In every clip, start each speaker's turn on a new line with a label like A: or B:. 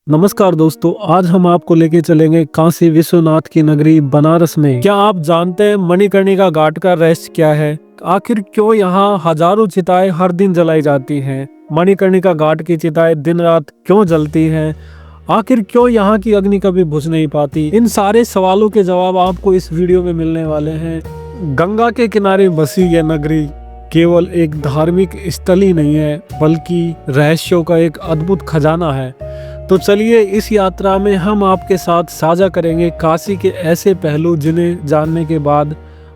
A: नमस्कार दोस्तों, आज हम आपको लेके चलेंगे काशी विश्वनाथ की नगरी बनारस में। क्या आप जानते हैं मणिकर्णिका घाट का रहस्य क्या है? आखिर क्यों यहाँ हजारों चिताएं हर दिन जलाई जाती हैं? मणिकर्णिका घाट की चिताएं दिन रात क्यों जलती हैं? आखिर क्यों यहाँ की अग्नि कभी बुझ नहीं पाती? इन सारे सवालों के जवाब आपको इस वीडियो में मिलने वाले हैं। गंगा के किनारे बसी यह नगरी केवल एक धार्मिक स्थल ही नहीं है, बल्कि रहस्यों का एक अद्भुत खजाना है। तो चलिए इस यात्रा में हम आपके साथ साझा करेंगे काशी के ऐसे पहलू जिन्हें जानने के बाद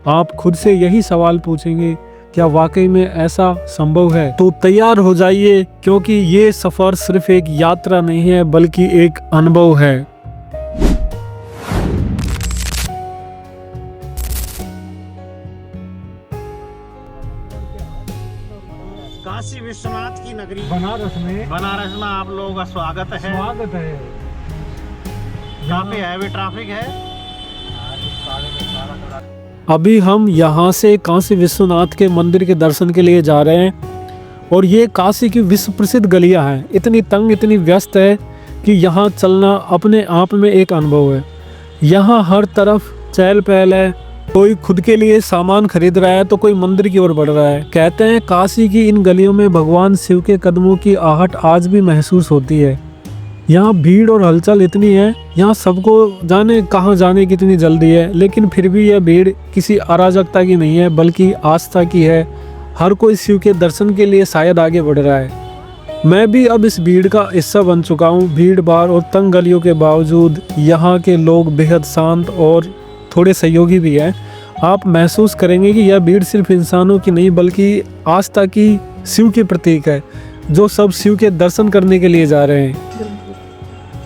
A: आप खुद से यही सवाल पूछेंगे, क्या वाकई में ऐसा संभव है? तो तैयार हो जाइए, क्योंकि ये सफर सिर्फ एक यात्रा नहीं है बल्कि एक अनुभव है।
B: काशी विश्वनाथ की नगरी
A: बनारस में
B: आप लोगों का स्वागत है। यहाँ पे हैवी ट्रैफिक है।
A: अभी हम यहाँ से काशी विश्वनाथ के मंदिर के दर्शन के लिए जा रहे हैं और ये काशी की विश्व प्रसिद्ध गलियाँ हैं। इतनी तंग, इतनी व्यस्त है कि यहाँ चलना अपने आप में एक अनुभव है। यहाँ हर तरफ चहल पहल है, कोई खुद के लिए सामान खरीद रहा है तो कोई मंदिर की ओर बढ़ रहा है। कहते हैं काशी की इन गलियों में भगवान शिव के कदमों की आहट आज भी महसूस होती है। यहाँ भीड़ और हलचल इतनी है, यहाँ सबको जाने कहाँ जाने की इतनी जल्दी है, लेकिन फिर भी यह भीड़ किसी अराजकता की नहीं है बल्कि आस्था की है। हर कोई शिव के दर्शन के लिए शायद आगे बढ़ रहा है। मैं भी अब इस भीड़ का हिस्सा बन चुका हूँ। भीड़ भाड़ और तंग गलियों के बावजूद यहाँ के लोग बेहद शांत और थोड़े सहयोगी भी हैं। आप महसूस करेंगे कि यह भीड़ सिर्फ इंसानों की नहीं बल्कि आस्था की, शिव के प्रतीक है, जो सब शिव के दर्शन करने के लिए जा रहे हैं।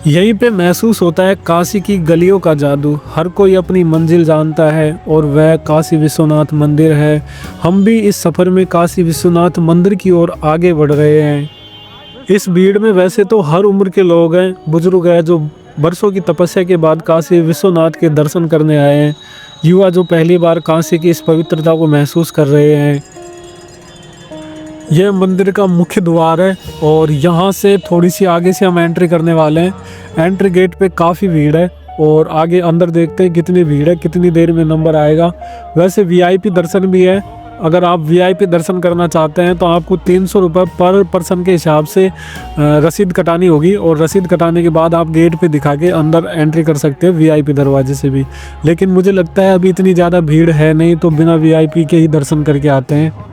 A: यहीं पे महसूस होता है काशी की गलियों का जादू। हर कोई अपनी मंजिल जानता है और वह काशी विश्वनाथ मंदिर है। हम भी इस सफ़र में काशी विश्वनाथ मंदिर की ओर आगे बढ़ रहे हैं। इस भीड़ में वैसे तो हर उम्र के लोग हैं, बुजुर्ग हैं जो बरसों की तपस्या के बाद काशी विश्वनाथ के दर्शन करने आए हैं, युवा जो पहली बार काशी की इस पवित्रता को महसूस कर रहे हैं। यह मंदिर का मुख्य द्वार है और यहाँ से थोड़ी सी आगे से हम एंट्री करने वाले हैं। एंट्री गेट पे काफ़ी भीड़ है और आगे अंदर देखते हैं कितनी भीड़ है, कितनी देर में नंबर आएगा। वैसे वीआईपी दर्शन भी है। अगर आप वीआईपी दर्शन करना चाहते हैं तो आपको 300 रुपये पर पर्सन के हिसाब से रसीद कटानी होगी और रसीद कटाने के बाद आप गेट पे दिखा के अंदर एंट्री कर सकते हैं वीआईपी दरवाजे से भी। लेकिन मुझे लगता है अभी इतनी ज़्यादा भीड़ है नहीं, तो बिना वीआईपी के ही दर्शन करके आते हैं।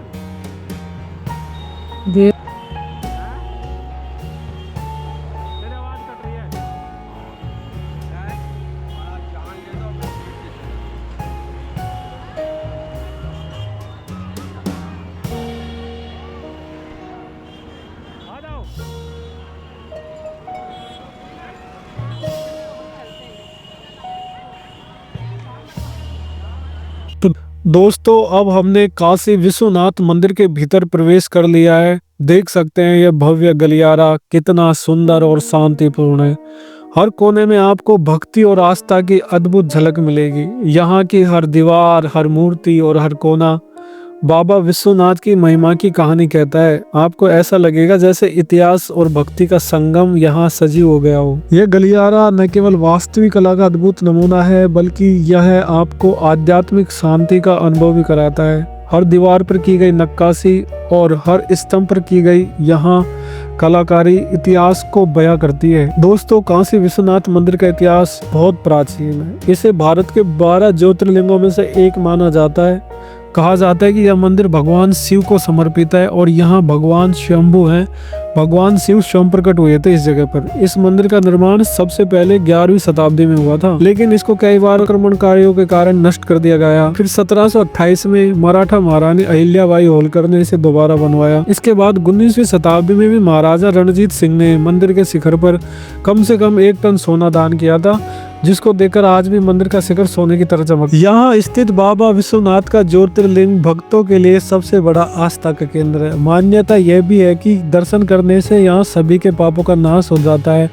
A: तो दोस्तों, अब हमने काशी विश्वनाथ मंदिर के भीतर प्रवेश कर लिया है। देख सकते हैं यह भव्य गलियारा कितना सुंदर और शांतिपूर्ण है। हर कोने में आपको भक्ति और आस्था की अद्भुत झलक मिलेगी। यहाँ की हर दीवार, हर मूर्ति और हर कोना बाबा विश्वनाथ की महिमा की कहानी कहता है। आपको ऐसा लगेगा जैसे इतिहास और भक्ति का संगम यहाँ सजीव हो गया हो। यह गलियारा न केवल वास्तविक कला का अद्भुत नमूना है, बल्कि यह आपको आध्यात्मिक शांति का अनुभव भी कराता है। हर दीवार पर की गई नक्काशी और हर स्तंभ पर की गई यहाँ कलाकारी इतिहास को बयां करती है। दोस्तों, काशी विश्वनाथ मंदिर का इतिहास बहुत प्राचीन है। इसे भारत के 12 ज्योतिर्लिंगों में से एक माना जाता है। कहा जाता है कि यह मंदिर भगवान शिव को समर्पित है और यहाँ भगवान शंभु हैं। भगवान शिव स्वयं प्रकट हुए थे इस जगह पर। इस मंदिर का निर्माण सबसे पहले 11वीं शताब्दी में हुआ था, लेकिन इसको कई बार आक्रमणकारियों के कारण नष्ट कर दिया गया। फिर 1728 में मराठा महारानी अहिल्याबाई होलकर ने इसे दोबारा बनवाया। इसके बाद 19वीं शताब्दी में भी महाराजा रणजीत सिंह ने मंदिर के शिखर पर कम से कम 1 टन सोना दान किया था, जिसको देखकर आज भी मंदिर का शिखर सोने की तरह चमकता है। यहाँ स्थित बाबा विश्वनाथ का ज्योतिर्लिंग भक्तों के लिए सबसे बड़ा आस्था का केंद्र है। मान्यता यह भी है कि दर्शन करने से यहाँ सभी के पापों का नाश हो जाता है।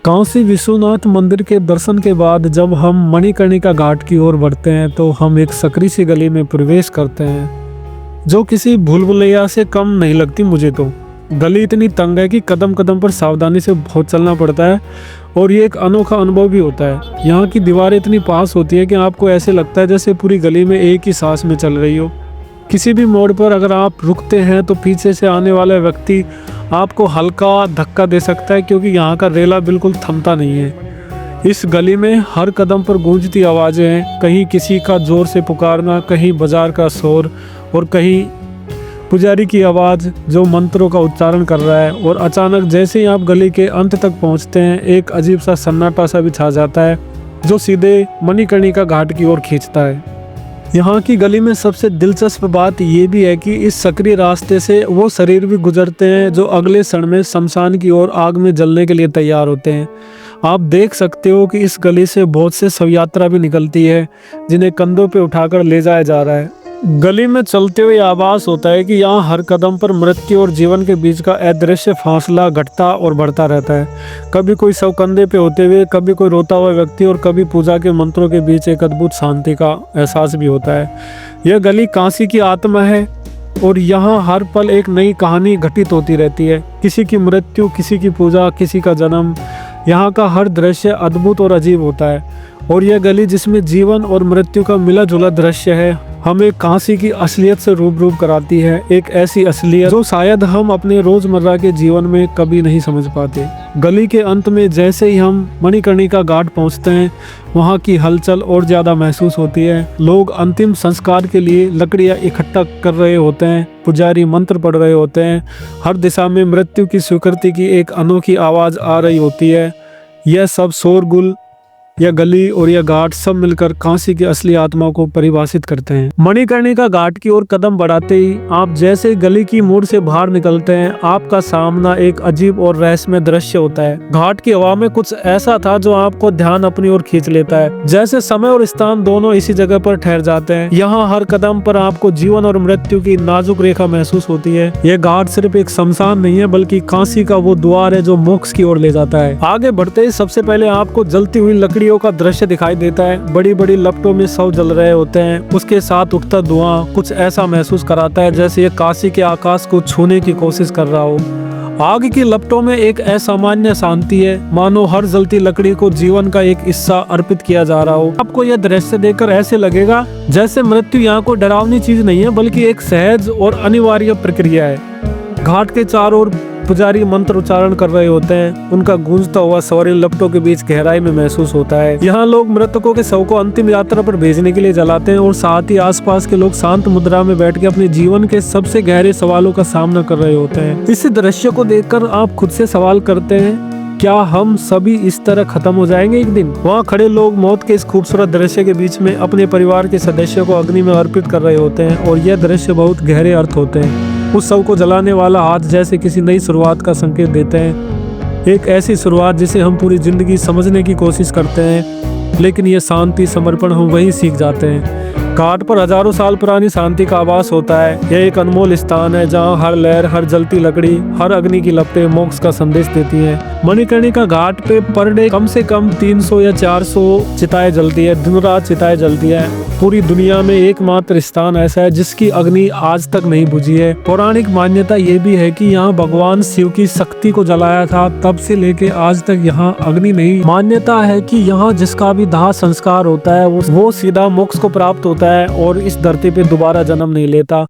A: काशी विश्वनाथ मंदिर के दर्शन के बाद जब हम मणिकर्णिका घाट की ओर बढ़ते हैं तो हम एक सकरी सी गली में प्रवेश करते हैं, जो किसी भूल भुलैया से कम नहीं लगती मुझे तो। गली इतनी तंग है कि कदम कदम पर सावधानी से बहुत चलना पड़ता है और ये एक अनोखा अनुभव भी होता है। यहाँ की दीवारें इतनी पास होती है कि आपको ऐसे लगता है जैसे पूरी गली में एक ही सांस में चल रही हो। किसी भी मोड़ पर अगर आप रुकते हैं तो पीछे से आने वाला व्यक्ति आपको हल्का धक्का दे सकता है, क्योंकि यहाँ का रेला बिल्कुल थमता नहीं है। इस गली में हर कदम पर गूंजती आवाज़ें हैं, कहीं किसी का ज़ोर से पुकारना, कहीं बाजार का शोर और कहीं पुजारी की आवाज़ जो मंत्रों का उच्चारण कर रहा है। और अचानक जैसे ही आप गली के अंत तक पहुंचते हैं, एक अजीब सा सन्नाटा सा भी छा जाता है जो सीधे मणिकर्णिका घाट की ओर खींचता है। यहाँ की गली में सबसे दिलचस्प बात ये भी है कि इस सक्रिय रास्ते से वो शरीर भी गुजरते हैं जो अगले क्षण में शमशान की ओर आग में जलने के लिए तैयार होते हैं। आप देख सकते हो कि इस गली से बहुत से शव यात्रा भी निकलती है जिन्हें कंधों पे उठाकर ले जाया जा रहा है। गली में चलते हुए आभास होता है कि यहाँ हर कदम पर मृत्यु और जीवन के बीच का अदृश्य फासला घटता और बढ़ता रहता है। कभी कोई शव कंधे पे होते हुए, कभी कोई रोता हुआ व्यक्ति और कभी पूजा के मंत्रों के बीच एक अद्भुत शांति का एहसास भी होता है। यह गली काशी की आत्मा है और यहाँ हर पल एक नई कहानी घटित होती रहती है। किसी की मृत्यु, किसी की पूजा, किसी का जन्म। यहाँ का हर दृश्य अद्भुत और अजीब होता है और यह गली जिसमें जीवन और मृत्यु का मिला जुला दृश्य है हमें काशी की असलियत से रूबरू कराती है। एक ऐसी असलियत जो शायद हम अपने रोजमर्रा के जीवन में कभी नहीं समझ पाते। गली के अंत में जैसे ही हम मणिकर्णिका घाट पहुंचते हैं, वहां की हलचल और ज्यादा महसूस होती है। लोग अंतिम संस्कार के लिए लकड़ियां इकट्ठा कर रहे होते हैं, पुजारी मंत्र पढ़ रहे होते हैं, हर दिशा में मृत्यु की स्वीकृति की एक अनोखी आवाज आ रही होती है। यह सब शोरगुल, यह गली और यह घाट सब मिलकर काशी की असली आत्मा को परिभाषित करते हैं। मणिकर्णिका घाट की ओर कदम बढ़ाते ही आप जैसे गली की मोड़ से बाहर निकलते हैं, आपका सामना एक अजीब और रहस्यमय दृश्य होता है। घाट की हवा में कुछ ऐसा था जो आपको ध्यान अपनी ओर खींच लेता है, जैसे समय और स्थान दोनों इसी जगह पर ठहर जाते हैं। यहाँ हर कदम पर आपको जीवन और मृत्यु की नाजुक रेखा महसूस होती है। यह घाट सिर्फ एक शमशान नहीं है, बल्कि काशी का वो द्वार है जो मोक्ष की ओर ले जाता है। आगे बढ़ते ही सबसे पहले आपको जलती हुई लकड़ी का दृश्य दिखाई देता है। बड़ी बड़ी लपटों में शव जल रहे होते हैं, उसके साथ उठता धुआं कुछ ऐसा महसूस कराता है जैसे ये काशी के आकाश को छूने की कोशिश कर रहा हो। आग की लपटों में एक असामान्य शांति है, मानो हर जलती लकड़ी को जीवन का एक हिस्सा अर्पित किया जा रहा हो। आपको यह दृश्य देखकर ऐसे लगेगा जैसे मृत्यु यहाँ को डरावनी चीज नहीं है, बल्कि एक सहज और अनिवार्य प्रक्रिया है। घाट के चारों ओर पुजारी मंत्र उच्चारण कर रहे होते हैं, उनका गूंजता हुआ स्वर इन लपटों के बीच गहराई में महसूस होता है। यहाँ लोग मृतकों के शव को अंतिम यात्रा पर भेजने के लिए जलाते हैं और साथ ही आसपास के लोग शांत मुद्रा में बैठ के अपने जीवन के सबसे गहरे सवालों का सामना कर रहे होते हैं। इस दृश्य को देखकर आप खुद से सवाल करते हैं, क्या हम सभी इस तरह खत्म हो जाएंगे एक दिन? वहाँ खड़े लोग मौत के इस खूबसूरत दृश्य के बीच में अपने परिवार के सदस्यों को अग्नि में अर्पित कर रहे होते हैं और यह दृश्य बहुत गहरे अर्थ होते हैं। उस शव को जलाने वाला हाथ जैसे किसी नई शुरुआत का संकेत देते हैं, एक ऐसी शुरुआत जिसे हम पूरी जिंदगी समझने की कोशिश करते हैं, लेकिन ये शांति, समर्पण हम वही सीख जाते हैं। घाट पर हजारों साल पुरानी शांति का आभास होता है। यह एक अनमोल स्थान है जहाँ हर लहर, हर जलती लकड़ी, हर अग्नि की लपटें मोक्ष का संदेश देती हैं। मणिकर्णिका घाट पे पर डे कम से कम 300 या 400 चिताएं जलती है, दिन रात चिताएं जलती है। पूरी दुनिया में एकमात्र स्थान ऐसा है जिसकी अग्नि आज तक नहीं बुझी है। पौराणिक मान्यता ये भी है कि यहाँ भगवान शिव की शक्ति को जलाया था, तब से लेके आज तक यहाँ अग्नि नहीं। मान्यता है कि यहाँ जिसका भी दाह संस्कार होता है वो सीधा मोक्ष को प्राप्त होता है और इस धरती पे दोबारा जन्म नहीं लेता।